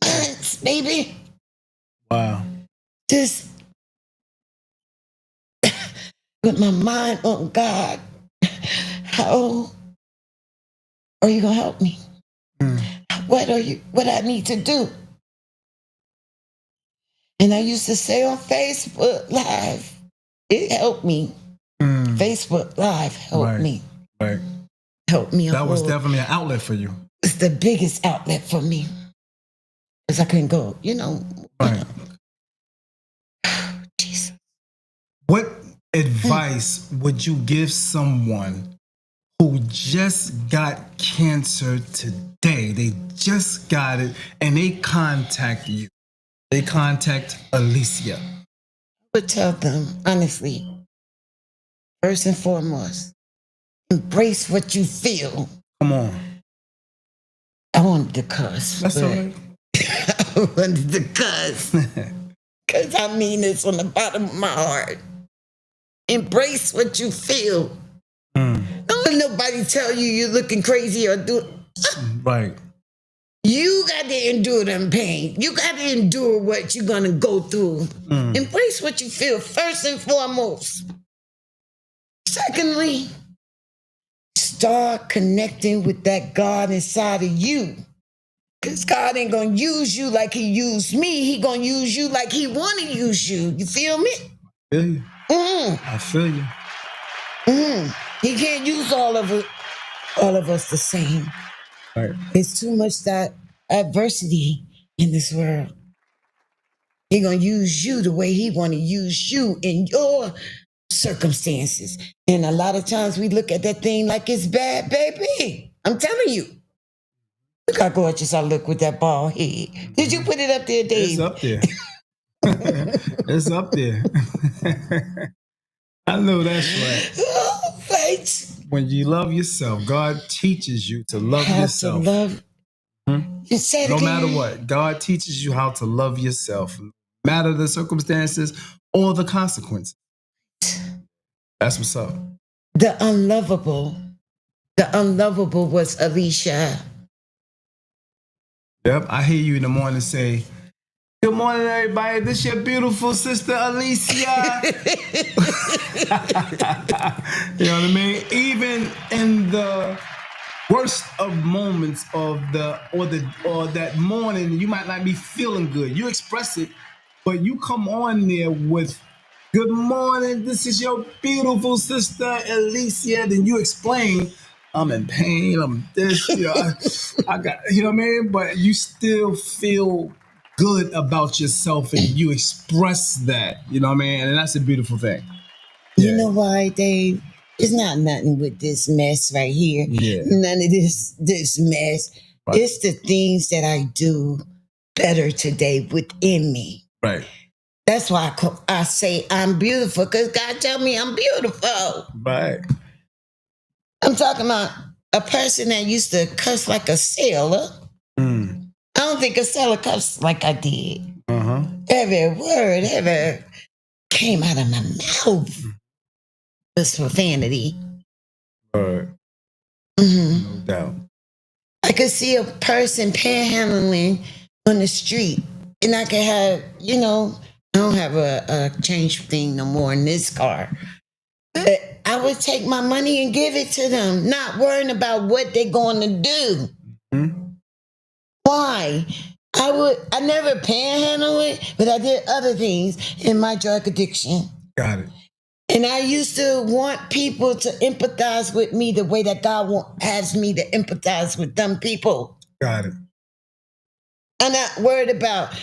Months, baby. Wow. Just with my mind on God. How are you gonna help me? What I need to do? And I used to say on Facebook Live, it helped me. Facebook Live helped me. Right. Helped me. That was definitely an outlet for you. It's the biggest outlet for me. Because I couldn't go, Right. Jesus. What advice would you give someone who just got cancer today? They just got it and they contact you. They contact Alicia. I would tell them, honestly, first and foremost, embrace what you feel. Come on. I wanted to cuss. That's all right. I wanted to cuss. Because I mean this from the bottom of my heart. Embrace what you feel. Don't let nobody tell you you're looking crazy or do. Right. You got to endure them pain. You got to endure what you're going to go through. Embrace what you feel, first and foremost. Secondly, start connecting with that God inside of you. Because God ain't going to use you like He used me. He going to use you like He want to use you. You feel me? I feel you. I feel you. He can't use all of us the same. Right. It's too much that adversity in this world. He gonna use you the way He want to use you in your circumstances. And a lot of times we look at that thing like it's bad, baby. I'm telling you. Look how gorgeous I look with that bald head. Did you put it up there, Dave? It's up there. It's up there. I know that's right. Oh, right. When you love yourself, God teaches you to love yourself. To love. You said no matter what, God teaches you how to love yourself, no matter the circumstances or the consequences. That's what's up. The unlovable was Alicia. Yep, I hear you in the morning say, "Good morning, everybody. This your beautiful sister, Alicia." You know what I mean? Even in the worst of moments of that morning, you might not be feeling good. You express it, but you come on there with, "Good morning. This is your beautiful sister, Alicia." Then you explain, "I'm in pain. I'm this. I got. You know what I mean?" But you still feel good about yourself, and you express that. You know what I mean? And that's a beautiful thing. You know why, Dave? It's not nothing with this mess right here. Yeah. None of this mess. Right. It's the things that I do better today within me. Right. That's why I say I'm beautiful, because God tell me I'm beautiful. Right. I'm talking about a person that used to cuss like a sailor. I don't think a sailor cussed like I did. Every word ever came out of my mouth was profanity. Right. No doubt. I could see a person panhandling on the street, and I could have, I don't have a change thing no more in this car. But I would take my money and give it to them, not worrying about what they're going to do. Why? I never panhandle it, but I did other things in my drug addiction. Got it. And I used to want people to empathize with me the way that God has me to empathize with them people. Got it. I'm not worried about,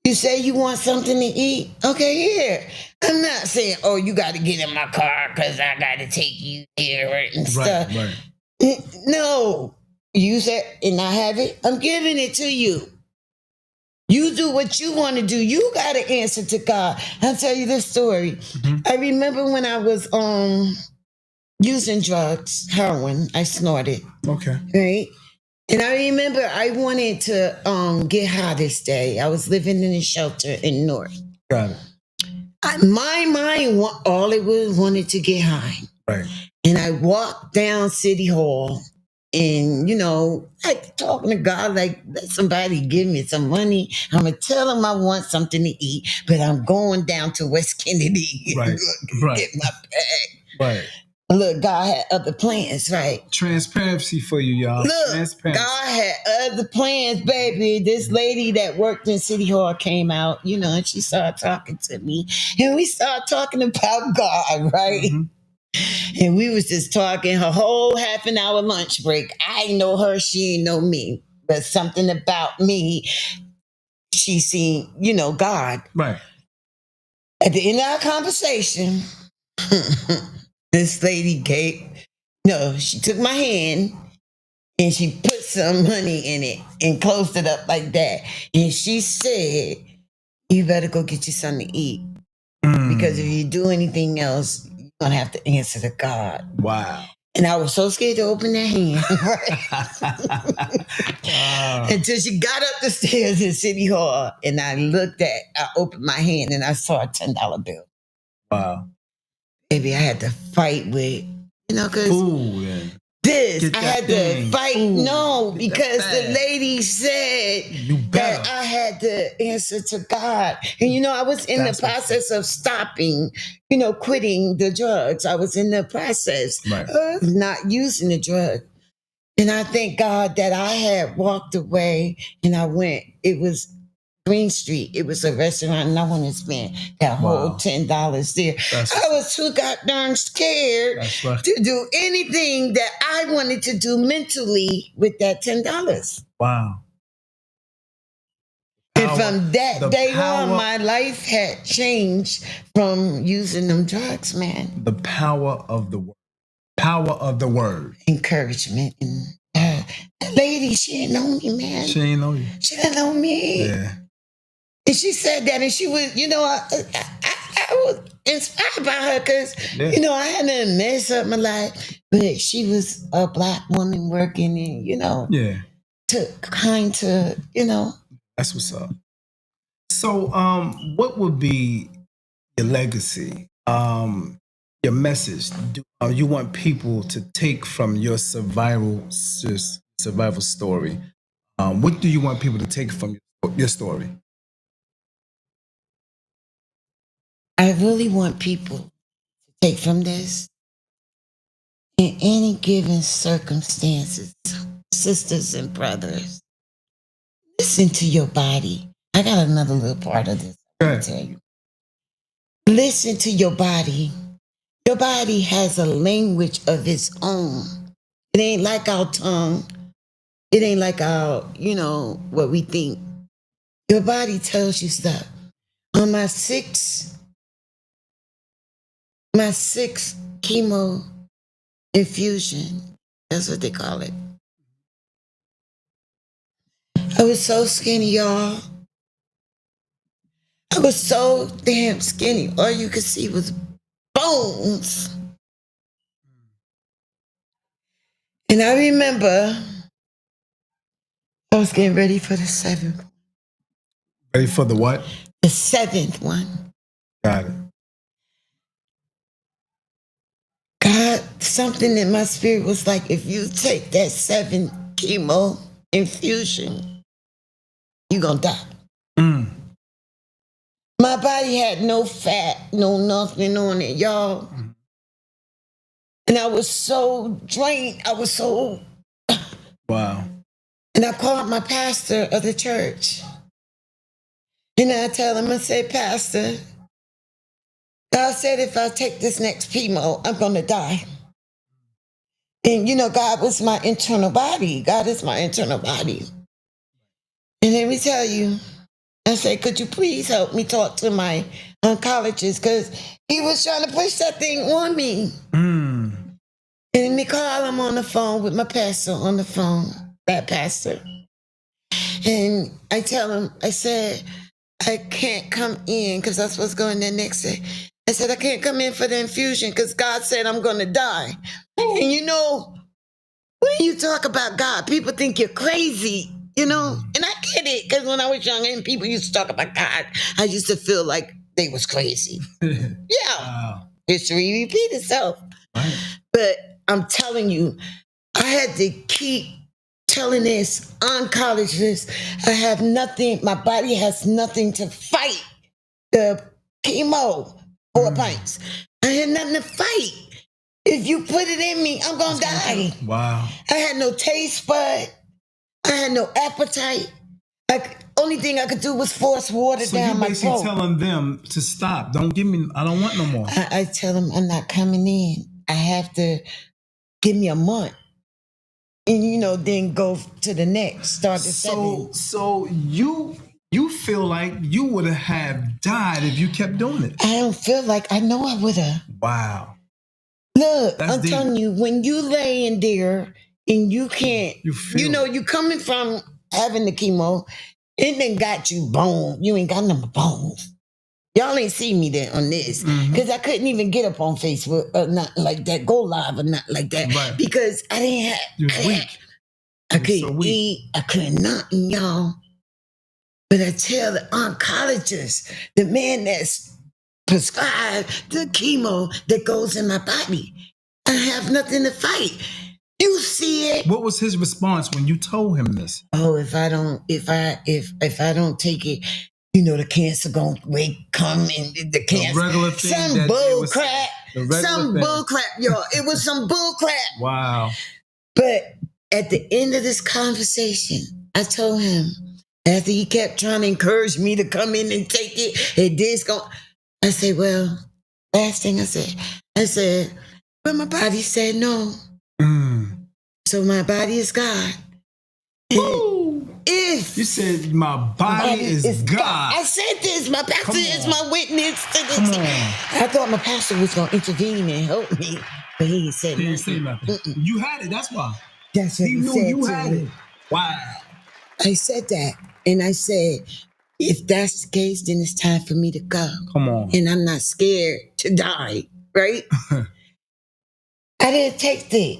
you say you want something to eat? Okay, here. I'm not saying, oh, you got to get in my car because I got to take you there and stuff. Right. No. You said, and I have it, I'm giving it to you. You do what you want to do. You got to answer to God. I'll tell you this story. I remember when I was using drugs, heroin, I snorted. Okay. Right? And I remember I wanted to get high this day. I was living in a shelter in North. Got it. My mind, all it was, wanted to get high. Right. And I walked down City Hall. And, like talking to God, like, let somebody give me some money. I'm going to tell them I want something to eat, but I'm going down to West Kennedy. Right. Get my bag. Right. Look, God had other plans, right? Transparency for you, y'all. Look, God had other plans, baby. This lady that worked in City Hall came out, and she started talking to me. And we started talking about God, right? And we was just talking her whole half an hour lunch break. I know her, she ain't know me. But something about me, she seen, God. Right. At the end of our conversation, this lady she took my hand and she put some money in it and closed it up like that. And she said, you better go get you something to eat. Because if you do anything else, you're going to have to answer to God. Wow. And I was so scared to open that hand. Until she got up the stairs in City Hall. And I opened my hand and I saw a $10 bill. Wow. Baby, I had to fight with, because I had to fight. Because the lady said that I had to answer to God. And, I was in the process of stopping, quitting the drugs. I was in the process of not using the drug. And I thank God that I had walked away and I went, it was Green Street. It was a restaurant and I wanted to spend that whole $10 there. I was too goddamn scared to do anything that I wanted to do mentally with that $10. Wow. And And from that day on, power, my life had changed from using them drugs, man. the power of the word. Power of the word. Encouragement. And that lady, she didn't know me, man. She ain't know you. She didn't know me. Yeah. And she said that, and she was, I was inspired by her because, I hadn't messed up my life, but she was a Black woman working and, Yeah. took kind to, That's what's up. So, what would be your legacy? Your message? Do you want people to take from your survival story? What do you want people to take from your story? I really want people to take from this in any given circumstances, sisters and brothers. Listen to your body. I got another little part of this I want to tell you. Listen to your body. Your body has a language of its own. It ain't like our tongue. It ain't like our, what we think. Your body tells you stuff. On my sixth chemo infusion, that's what they call it. I was so skinny, y'all. I was so damn skinny. All you could see was bones. And I remember I was getting ready for the seventh. Ready for the what? The seventh one. Got it. God, something in my spirit was like, if you take that 7 chemo infusion, you're going to die. Mm. My body had no fat, no nothing on it, y'all. Mm. And I was so drained. I was so... Wow. And I called my pastor of the church. And I tell him, I said, Pastor, God said if I take this next chemo, I'm going to die. And, God was my internal body. God is my internal body. And let me tell you, I said, could you please help me talk to my oncologist? Because he was trying to push that thing on me. Mm. And let me call him on the phone with my pastor on the phone, that pastor. And I tell him, I said, I can't come in because that's what's going there next day. I said, I can't come in for the infusion because God said I'm going to die. And when you talk about God, people think you're crazy, and I get it because when I was young and people used to talk about God, I used to feel like they was crazy. Yeah. Wow. History repeat itself. Right. But I'm telling you, I had to keep telling this oncologist, I have nothing, my body has nothing to fight the chemo 4 pints. I had nothing to fight. If you put it in me, I'm going to die. Wow. I had no taste bud. I had no appetite. Only thing I could do was force water down my throat. So you basically telling them to stop. Don't give me, I don't want no more. I tell them I'm not coming in. I have to give me a month. And, then go to the next, start the 7. So you feel like you would have died if you kept doing it. I don't feel like, I know I would have. Wow. Look, I'm telling you, when you lay in there and you can't, you coming from having the chemo, it then got you bone. You ain't got no bones. Y'all ain't see me there on this because I couldn't even get up on Facebook or nothing like that, go live or nothing like that, right. Because I didn't have. You was weak. I couldn't eat. I couldn't nothing, y'all. But I tell the oncologist, the man that's prescribed the chemo that goes in my body, I have nothing to fight. You see it. What was his response when you told him this? Oh, if I don't take it, the cancer gonna come and the cancer. Regular thing. Some bull crap. Some bull crap, y'all. It was some bull crap. Wow. But at the end of this conversation, I told him, after he kept trying to encourage me to come in and take it, and this go. I said, well, last thing I said, but my body said no. Mm. So my body is God. If Yes. You said my body is God. I said this. My pastor is my witness to this. Come on. I thought my pastor was going to intervene and help me, but he said He didn't say nothing. You had it. That's why. That's what He knew said you to had me. it. Wow. I said that, and I said, if that's the case, then it's time for me to go. Come on. And I'm not scared to die, right? I didn't take it.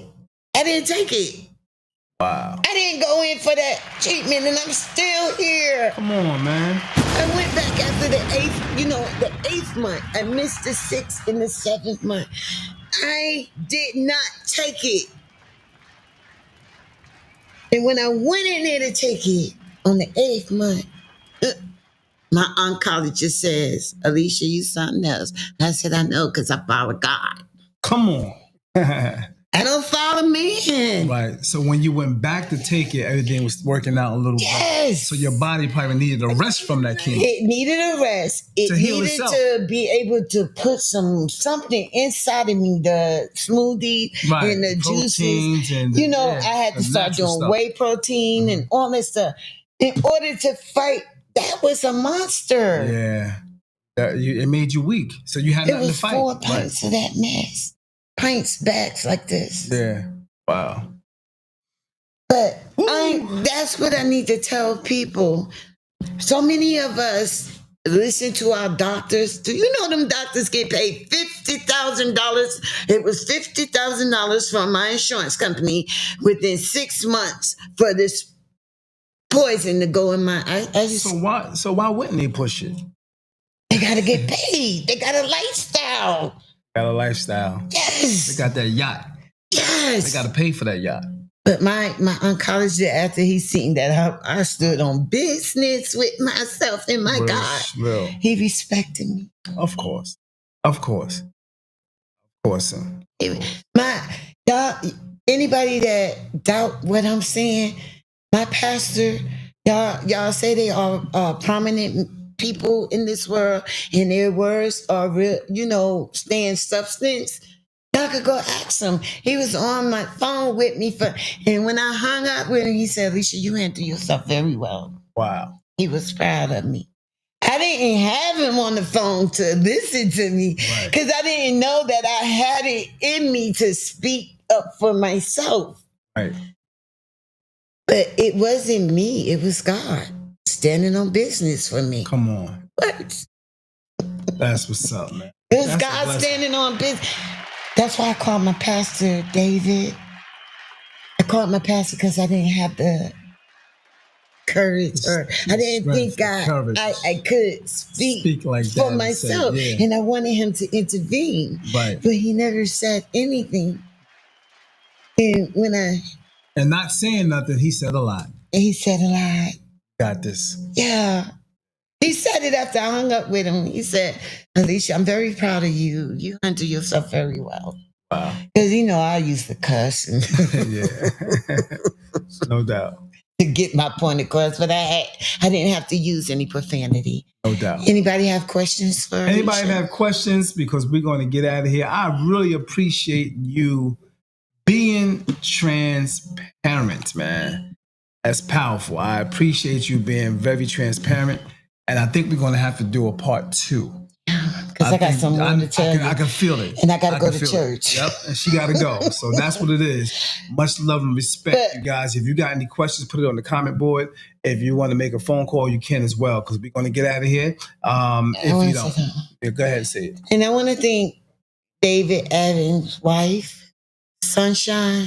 Wow. I didn't go in for that treatment, and I'm still here. Come on, man. I went back after the eighth month. I missed the 6th and the 7th month. I did not take it. And when I went in there to take it on the 8th month, my oncologist says, Alicia, you something else. I said, I know, because I follow God. Come on. I don't follow men. Right. So when you went back to take it, everything was working out a little better. So your body probably needed a rest from that chemo. It needed a rest. It needed to be able to put something inside of me, the smoothie and the juices. And I had to start doing whey protein and all this stuff in order to fight. That was a monster. Yeah. It made you weak. So you had nothing to fight. It was 4 pints of that mess. Pints, bags like this. Yeah. Wow. But that's what I need to tell people. So many of us listen to our doctors. Do you know them doctors get paid $50,000? It was $50,000 from my insurance company within 6 months for this poison to go in my eyes. So why wouldn't they push it? They got to get paid. They got a lifestyle. Yes. They got that yacht. Yes. They got to pay for that yacht. But my oncologist, after he seen that I stood on business with myself and my God, he respected me. Of course. Anybody that doubt what I'm saying, my pastor, y'all say they are prominent people in this world, and their words are real, stand substance. Y'all could go ask him. He was on my phone with me and when I hung up with him, he said, Alicia, you handle yourself very well. Wow. He was proud of me. I didn't have him on the phone to listen to me because I didn't know that I had it in me to speak up for myself. Right. But it wasn't me. It was God standing on business for me. Come on. What? That's what's up, man. It was God standing on business. That's why I called my pastor David. I called my pastor because I didn't have the courage, or I didn't think I could speak like for myself. And I wanted him to intervene. Right. But he never said anything. And not saying nothing, he said a lot. He said a lot. Got this. Yeah. He said it after I hung up with him. He said, Alicia, I'm very proud of you. You handle yourself very well. Wow. Because, I used to cuss. Yeah. No doubt. To get my point across, but I didn't have to use any profanity. No doubt. Anybody have questions for Anybody Alicia? have questions? Because we're going to get out of here. I really appreciate you being transparent, man. That's powerful. I appreciate you being very transparent. And I think we're going to have to do a part 2. Because I got some more to tell you. I can feel it. And I got to go to church. Yep, and she got to go. So that's what it is. Much love and respect, you guys. If you got any questions, put it on the comment board. If you want to make a phone call, you can as well, because we're going to get out of here. If you don't, go ahead and say it. And I want to thank David Adams' wife, Sunshine,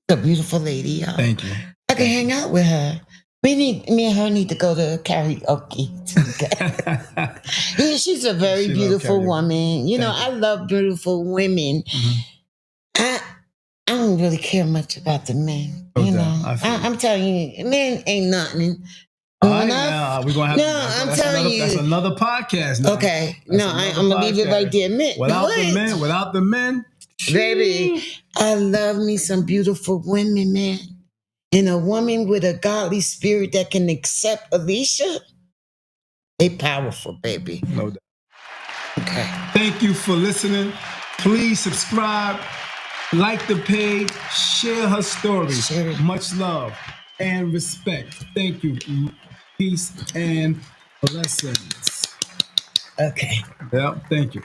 a beautiful lady, y'all. Thank you. I can hang out with her. Me and her need to go to karaoke together. Yeah, she's a very beautiful woman. I love beautiful women. Mm-hmm. I don't really care much about the men. I'm telling you, men ain't nothing. We're gonna have I'm telling you, that's another podcast. Now. Okay, I'm gonna leave it right there. Without the men, baby, I love me some beautiful women, man. And a woman with a godly spirit that can accept Alicia, they powerful, baby. No doubt. Okay. Thank you for listening. Please subscribe, like the page, share her story. Much love. and respect. Thank you. Peace and blessings. Okay. Yeah, thank you.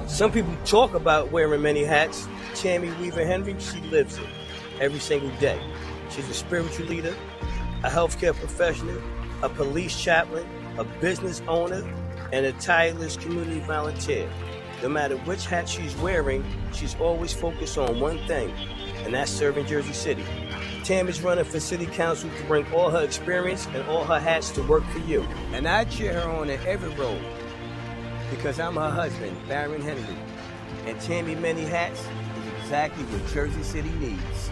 Some people talk about wearing many hats. Tammy Weaver Henry, she lives it every single day. She's a spiritual leader, a healthcare professional, a police chaplain, a business owner, and a tireless community volunteer. No matter which hat she's wearing, she's always focused on one thing, and that's serving Jersey City. Tammy's running for city council to bring all her experience and all her hats to work for you. And I cheer her on in every role, because I'm her husband, Baron Henry. And Tammy Many Hats is exactly what Jersey City needs.